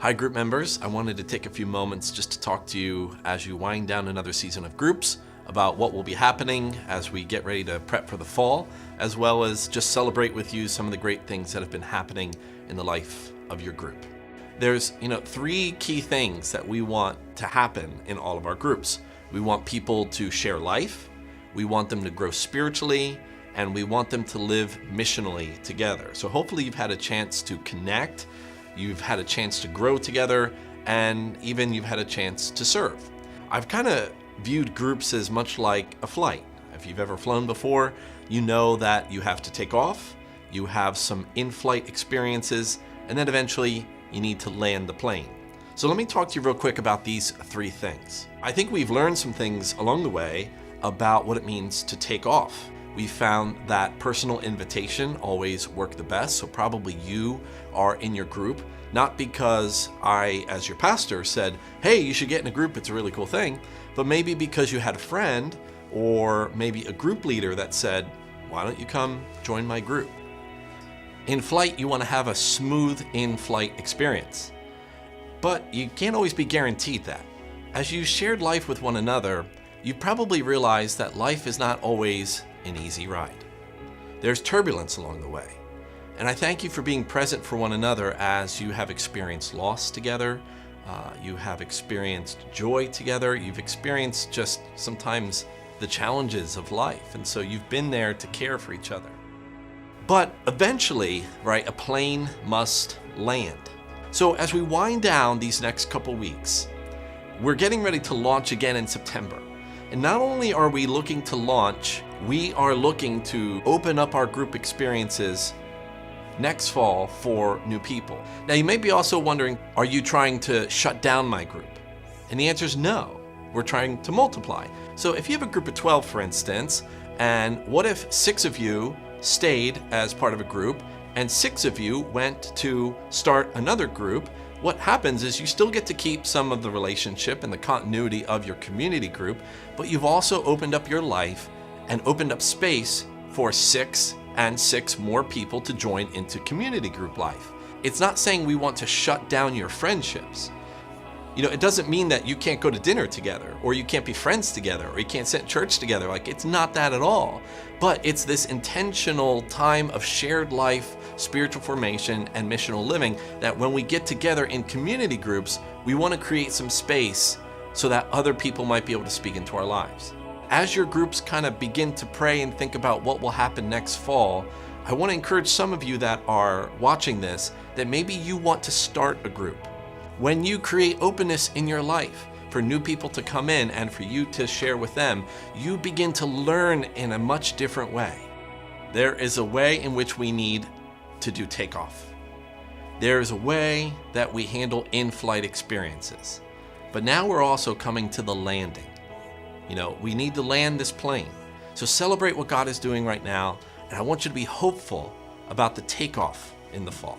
Hi group members, I wanted to take a few moments just to talk to you as you wind down another season of groups about what will be happening as we get ready to prep for the fall, as well as just celebrate with you some of the great things that have been happening in the life of your group. There's, three key things that we want to happen in all of our groups. We want people to share life, we want them to grow spiritually, and we want them to live missionally together. So hopefully you've had a chance to connect, you've had a chance to grow together, and even you've had a chance to serve. I've kind of viewed groups as much like a flight. If you've ever flown before, you know that you have to take off, you have some in-flight experiences, and then eventually you need to land the plane. So let me talk to you real quick about these three things. I think we've learned some things along the way about what it means to take off. We found that personal invitation always worked the best, so probably you are in your group, not because I, as your pastor, said, hey, you should get in a group, it's a really cool thing, but maybe because you had a friend or maybe a group leader that said, why don't you come join my group? In flight, you want to have a smooth in-flight experience, but you can't always be guaranteed that. As you shared life with one another, you probably realized that life is not always an easy ride. There's turbulence along the way. And I thank you for being present for one another as you have experienced loss together, you have experienced joy together, you've experienced just sometimes the challenges of life. And so you've been there to care for each other. But eventually, right, a plane must land. So as we wind down these next couple weeks, we're getting ready to launch again in September. And not only are we looking to launch, we are looking to open up our group experiences next fall for new people. Now you may be also wondering, are you trying to shut down my group? And the answer is no, we're trying to multiply. So if you have a group of 12, for instance, and what if 6 of you stayed as part of a group and 6 of you went to start another group? What happens is you still get to keep some of the relationship and the continuity of your community group, but you've also opened up your life and opened up space for 6 and 6 more people to join into community group life. It's not saying we want to shut down your friendships. It doesn't mean that you can't go to dinner together, or you can't be friends together, or you can't sit in church together. It's not that at all. But it's this intentional time of shared life, spiritual formation, and missional living that when we get together in community groups, we want to create some space so that other people might be able to speak into our lives. As your groups kind of begin to pray and think about what will happen next fall, I want to encourage some of you that are watching this that maybe you want to start a group. When you create openness in your life for new people to come in and for you to share with them, you begin to learn in a much different way. There is a way in which we need to do takeoff. There is a way that we handle in-flight experiences. But now we're also coming to the landing. We need to land this plane. So celebrate what God is doing right now, and I want you to be hopeful about the takeoff in the fall.